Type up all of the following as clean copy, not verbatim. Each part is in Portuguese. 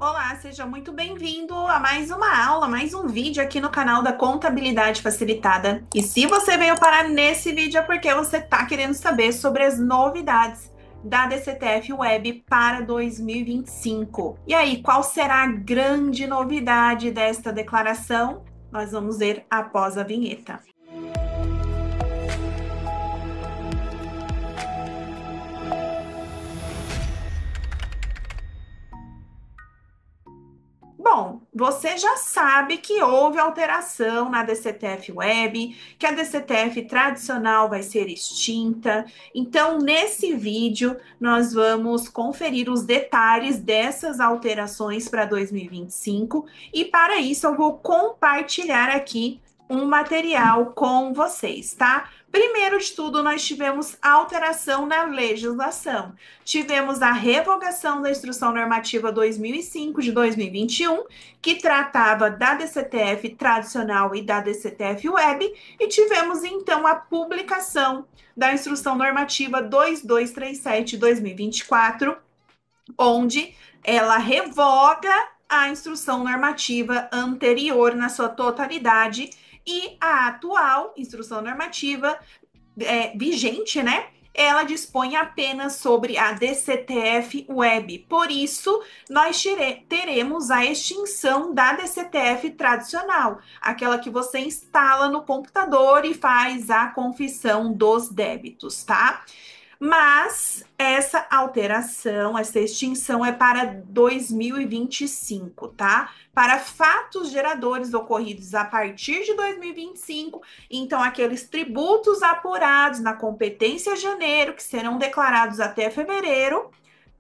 Olá, seja muito bem-vindo a mais uma aula, mais um vídeo aqui no canal da Contabilidade Facilitada. E se você veio parar nesse vídeo é porque você está querendo saber sobre as novidades da DCTF Web para 2025. E aí, qual será a grande novidade desta declaração? Nós vamos ver após a vinheta. Bom, você já sabe que houve alteração na DCTF Web, que a DCTF tradicional vai ser extinta. Então, nesse vídeo, nós vamos conferir os detalhes dessas alterações para 2025 e, para isso, eu vou compartilhar aqui um material com vocês, tá? Primeiro de tudo, nós tivemos alteração na legislação. Tivemos a revogação da Instrução Normativa 2005 de 2021, que tratava da DCTF tradicional e da DCTF Web, e tivemos então a publicação da Instrução Normativa 2237 de 2024, onde ela revoga a instrução normativa anterior na sua totalidade e a atual instrução normativa vigente, né? Ela dispõe apenas sobre a DCTF Web. Por isso, nós teremos a extinção da DCTF tradicional, aquela que você instala no computador e faz a confissão dos débitos, tá? Mas essa alteração, essa extinção é para 2025, tá? Para fatos geradores ocorridos a partir de 2025, então aqueles tributos apurados na competência janeiro, que serão declarados até fevereiro,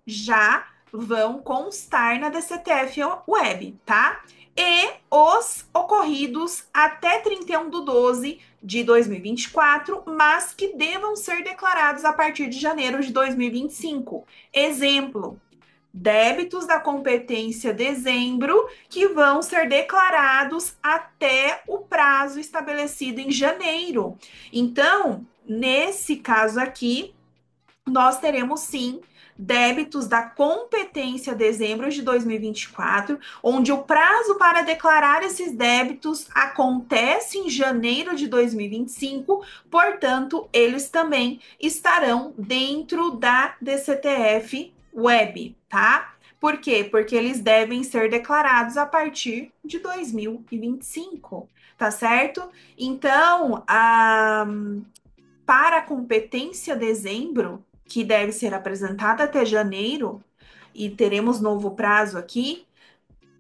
já vão constar na DCTF Web, tá? E os ocorridos até 31/12 de 2024, mas que devam ser declarados a partir de janeiro de 2025. Exemplo: débitos da competência dezembro que vão ser declarados até o prazo estabelecido em janeiro. Então, nesse caso aqui, nós teremos sim débitos da competência dezembro de 2024, onde o prazo para declarar esses débitos acontece em janeiro de 2025, portanto, eles também estarão dentro da DCTF Web, tá? Por quê? Porque eles devem ser declarados a partir de 2025, tá certo? Então, para a competência dezembro, que deve ser apresentada até janeiro, e teremos novo prazo aqui,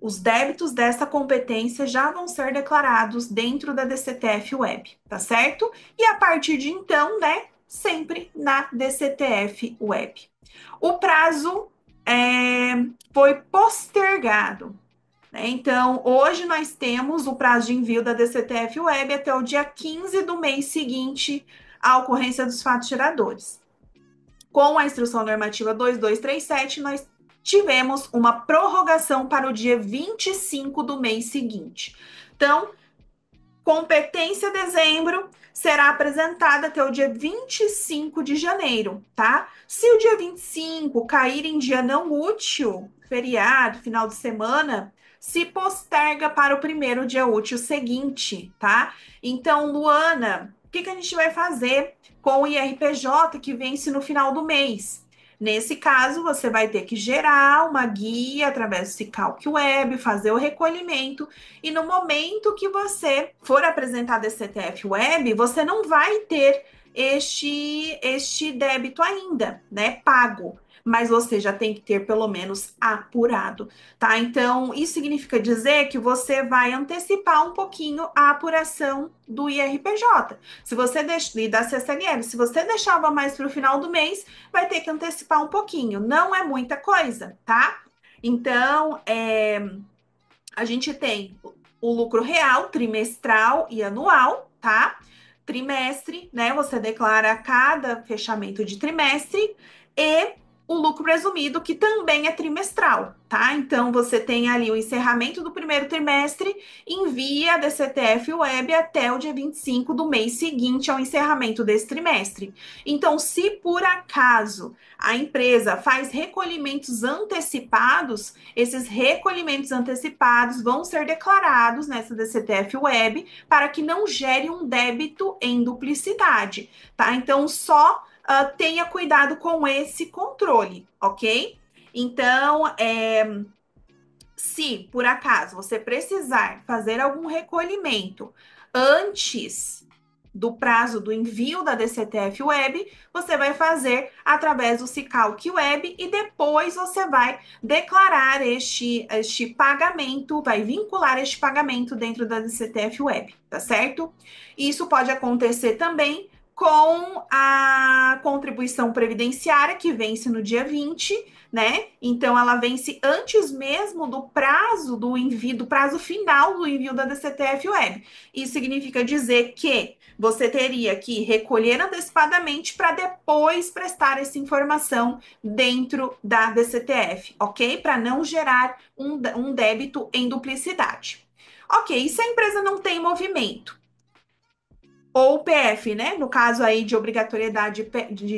os débitos dessa competência já vão ser declarados dentro da DCTF Web, tá certo? E a partir de então, né, sempre na DCTF Web. O prazo foi postergado, né? Então, hoje nós temos o prazo de envio da DCTF Web até o dia 15 do mês seguinte à ocorrência dos fatos geradores. Com a instrução normativa 2237, nós tivemos uma prorrogação para o dia 25 do mês seguinte. Então, competência dezembro será apresentada até o dia 25 de janeiro, tá? Se o dia 25 cair em dia não útil, feriado, final de semana, se posterga para o primeiro dia útil seguinte, tá? Então, Luana, o que a gente vai fazer com o IRPJ que vence no final do mês? Nesse caso, você vai ter que gerar uma guia através do Cicalc Web, fazer o recolhimento, e no momento que você for apresentar a DCTF Web, você não vai ter este débito ainda, né, pago, mas você já tem que ter pelo menos apurado, tá? Então, isso significa dizer que você vai antecipar um pouquinho a apuração do IRPJ. Se você e da CSLL, se você deixava mais para o final do mês, vai ter que antecipar um pouquinho. Não é muita coisa, tá? Então, a gente tem o lucro real, trimestral e anual, tá? Trimestre, né? Você declara cada fechamento de trimestre, e o lucro presumido, que também é trimestral, tá? Então, você tem ali o encerramento do primeiro trimestre, envia a DCTF Web até o dia 25 do mês seguinte ao encerramento desse trimestre. Então, se por acaso a empresa faz recolhimentos antecipados, esses recolhimentos antecipados vão ser declarados nessa DCTF Web para que não gere um débito em duplicidade, tá? Então, só tenha cuidado com esse controle, ok? Então, se por acaso você precisar fazer algum recolhimento antes do prazo do envio da DCTF Web, você vai fazer através do Sicalc Web e depois você vai declarar este pagamento, vai vincular este pagamento dentro da DCTF Web, tá certo? Isso pode acontecer também com a contribuição previdenciária, que vence no dia 20, né? Então, ela vence antes mesmo do prazo do envio, do prazo final do envio da DCTF Web. Isso significa dizer que você teria que recolher antecipadamente para depois prestar essa informação dentro da DCTF, ok? Para não gerar um débito em duplicidade. Ok, e se a empresa não tem movimento? Ou PF, né? No caso aí de obrigatoriedade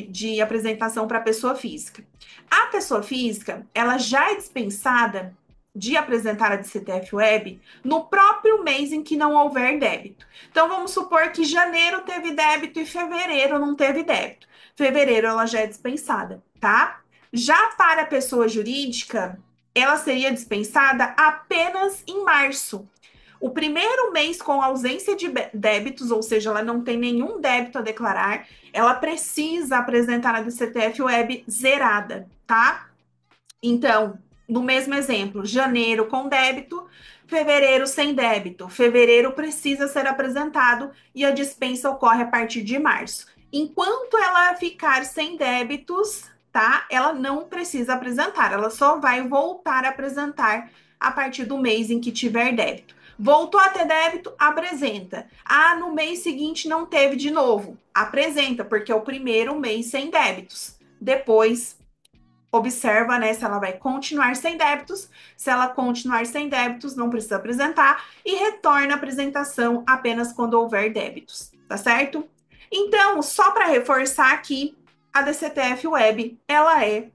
de apresentação para a pessoa física. A pessoa física, ela já é dispensada de apresentar a DCTF Web no próprio mês em que não houver débito. Então, vamos supor que janeiro teve débito e fevereiro não teve débito. Fevereiro ela já é dispensada, tá? Já para a pessoa jurídica, ela seria dispensada apenas em março. O primeiro mês com ausência de débitos, ou seja, ela não tem nenhum débito a declarar, ela precisa apresentar a DCTF Web zerada, tá? Então, no mesmo exemplo, janeiro com débito, fevereiro sem débito. Fevereiro precisa ser apresentado e a dispensa ocorre a partir de março. Enquanto ela ficar sem débitos, tá? Ela não precisa apresentar, ela só vai voltar a apresentar a partir do mês em que tiver débito. Voltou a ter débito? Apresenta. Ah, no mês seguinte não teve de novo. Apresenta, porque é o primeiro mês sem débitos. Depois, observa, né, se ela vai continuar sem débitos. Se ela continuar sem débitos, não precisa apresentar. E retorna a apresentação apenas quando houver débitos, tá certo? Então, só para reforçar aqui, a DCTF Web, ela é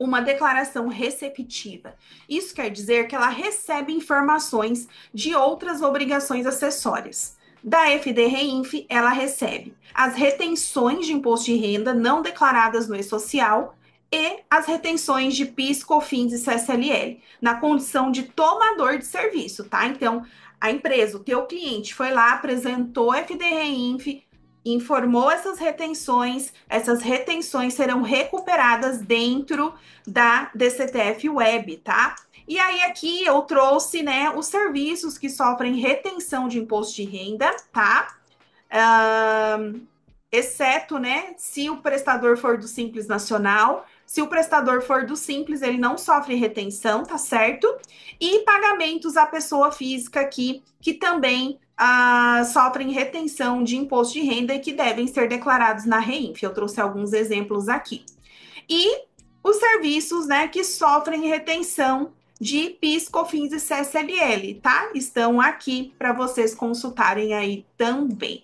uma declaração receptiva. Isso quer dizer que ela recebe informações de outras obrigações acessórias. Da FD-REINF, ela recebe as retenções de imposto de renda não declaradas no E-Social e as retenções de PIS, COFINS e CSLL, na condição de tomador de serviço, tá? Então, a empresa, o teu cliente foi lá, apresentou FD-REINF, informou essas retenções serão recuperadas dentro da DCTF Web, tá? E aí aqui eu trouxe, né, os serviços que sofrem retenção de imposto de renda, tá? Exceto, né, se o prestador for do Simples Nacional. Se o prestador for do Simples, ele não sofre retenção, tá certo? E pagamentos à pessoa física aqui, que também sofrem retenção de imposto de renda e que devem ser declarados na REINF. Eu trouxe alguns exemplos aqui. E os serviços, né, que sofrem retenção de PIS, COFINS e CSLL, tá? Estão aqui para vocês consultarem aí também.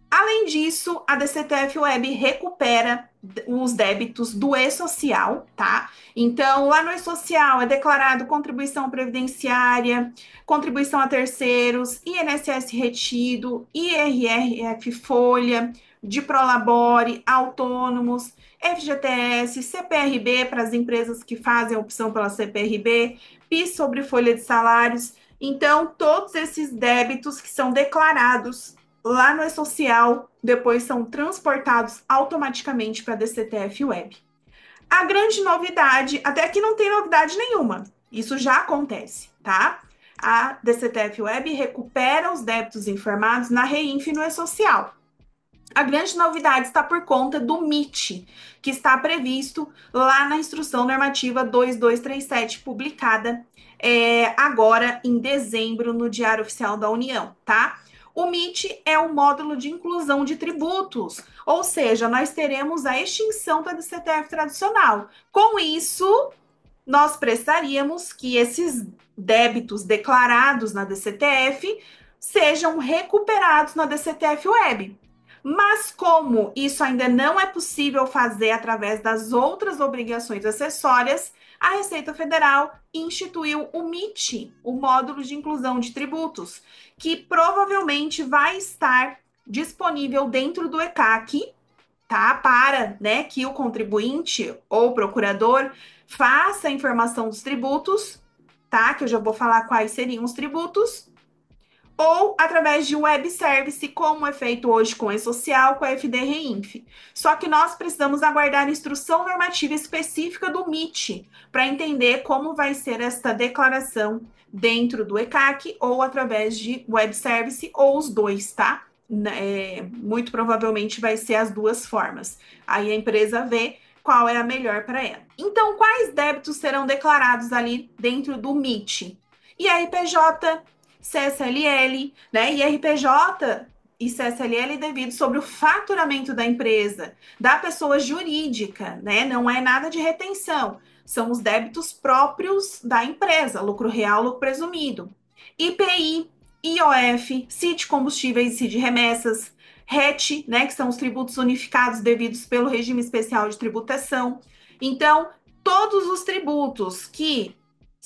Além disso, a DCTF Web recupera os débitos do E-Social, tá? Então, lá no E-Social é declarado contribuição previdenciária, contribuição a terceiros, INSS retido, IRRF folha, de Prolabore, autônomos, FGTS, CPRB para as empresas que fazem a opção pela CPRB, PIS sobre folha de salários. Então, todos esses débitos que são declarados lá no E-Social, depois são transportados automaticamente para a DCTF Web. A grande novidade, até aqui não tem novidade nenhuma, isso já acontece, tá? A DCTF Web recupera os débitos informados na REINF e no E-Social. A grande novidade está por conta do MIT, que está previsto lá na Instrução Normativa 2237, publicada agora em dezembro no Diário Oficial da União, tá? O MIT é o módulo de inclusão de tributos, ou seja, nós teremos a extinção da DCTF tradicional. Com isso, nós precisaríamos que esses débitos declarados na DCTF sejam recuperados na DCTF Web. Mas como isso ainda não é possível fazer através das outras obrigações acessórias, a Receita Federal instituiu o MIT, o Módulo de Inclusão de Tributos, que provavelmente vai estar disponível dentro do ECAC, tá? Para, né, que o contribuinte ou procurador faça a informação dos tributos, tá? Que eu já vou falar quais seriam os tributos, ou através de um web service, como é feito hoje com a E-Social, com a FD-Reinf. Só que nós precisamos aguardar a instrução normativa específica do MIT para entender como vai ser esta declaração dentro do ECAC ou através de web service, ou os dois, tá? Muito provavelmente vai ser as duas formas. Aí a empresa vê qual é a melhor para ela. Então, quais débitos serão declarados ali dentro do MIT? IRPJ, CSLL, né? IRPJ e CSLL devido sobre o faturamento da empresa, da pessoa jurídica, né? Não é nada de retenção, são os débitos próprios da empresa, lucro real, lucro presumido. IPI, IOF, CID combustíveis e CID remessas, RET, né? Que são os tributos unificados devidos pelo regime especial de tributação. Então, todos os tributos que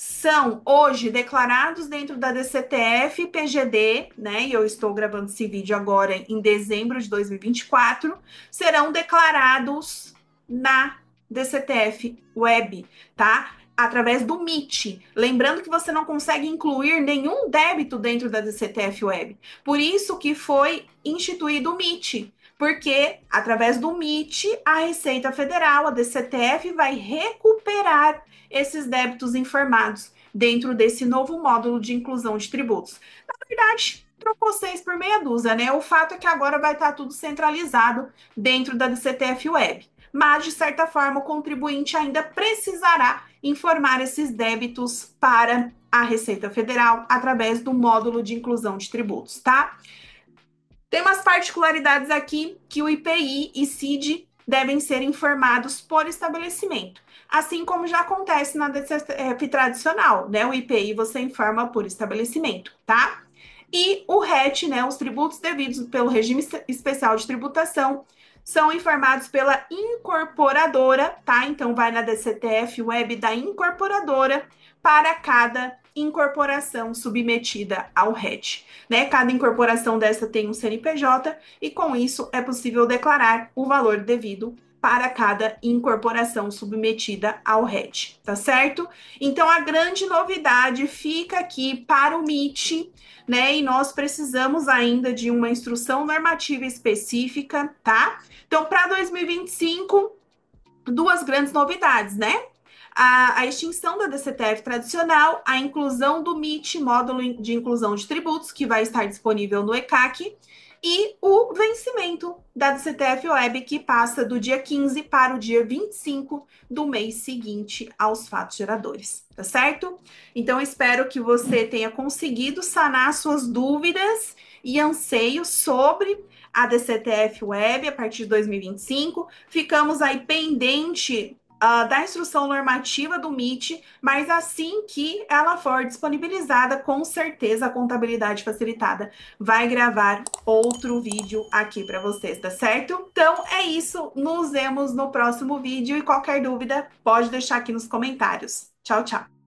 são hoje declarados dentro da DCTF e PGD, né? E eu estou gravando esse vídeo agora em dezembro de 2024, serão declarados na DCTF Web, tá? Através do MIT. Lembrando que você não consegue incluir nenhum débito dentro da DCTF Web. Por isso que foi instituído o MIT. Porque, através do MIT, a Receita Federal, a DCTF, vai recuperar esses débitos informados dentro desse novo módulo de inclusão de tributos. Na verdade, trocou 6 por meia dúzia, né? O fato é que agora vai estar tudo centralizado dentro da DCTF Web. Mas, de certa forma, o contribuinte ainda precisará informar esses débitos para a Receita Federal através do módulo de inclusão de tributos, tá? Tem umas particularidades aqui que o IPI e CID devem ser informados por estabelecimento, assim como já acontece na DCTF tradicional, né? O IPI você informa por estabelecimento, tá? E o RET, né? Os tributos devidos pelo regime especial de tributação são informados pela incorporadora, tá? Então vai na DCTF Web da incorporadora para cada incorporação submetida ao RET, né? Cada incorporação dessa tem um CNPJ e com isso é possível declarar o valor devido para cada incorporação submetida ao RET, tá certo? Então a grande novidade fica aqui para o MIT, né? E nós precisamos ainda de uma instrução normativa específica, tá? Então, para 2025, duas grandes novidades, né? A extinção da DCTF tradicional, a inclusão do MIT, módulo de inclusão de tributos, que vai estar disponível no ECAC, e o vencimento da DCTF Web, que passa do dia 15 para o dia 25 do mês seguinte aos fatos geradores, tá certo? Então, espero que você tenha conseguido sanar suas dúvidas e anseios sobre a DCTF Web a partir de 2025. Ficamos aí pendente da instrução normativa do MIT, mas assim que ela for disponibilizada, com certeza a contabilidade facilitada vai gravar outro vídeo aqui para vocês, tá certo? Então é isso, nos vemos no próximo vídeo e qualquer dúvida pode deixar aqui nos comentários. Tchau, tchau!